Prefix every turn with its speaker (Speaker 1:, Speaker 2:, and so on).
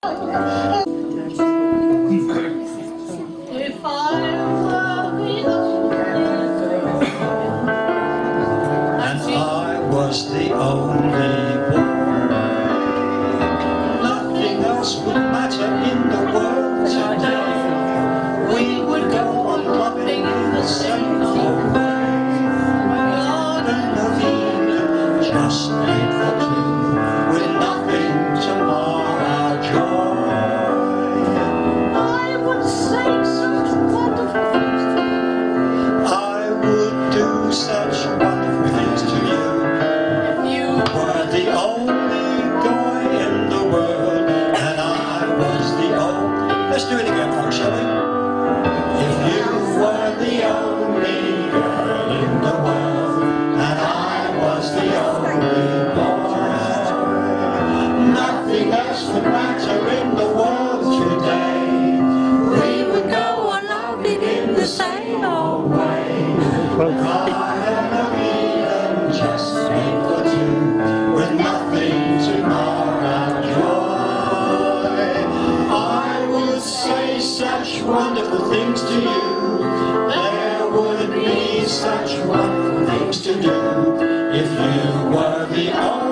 Speaker 1: If I were the only
Speaker 2: and I was the only boy, nothing else would matter in the world today. We would go on loving in the same old way. Garden of Eden, just made for two, with nothing to mar our joy.
Speaker 1: I would say such wonderful things to you.
Speaker 2: I would do such wonderful things to you.
Speaker 1: If you
Speaker 2: Were the only guy in the world, and I was the only... Let's do it again, folks, shall we? If you were the only girl in the world, and I was the only boy, nothing else would matter in the world today. We would go on loving in the same old way. Garden of Eden, just made for two, with nothing to mar our joy. I would say such wonderful things to you. There would be such wonderful things to do if you were the only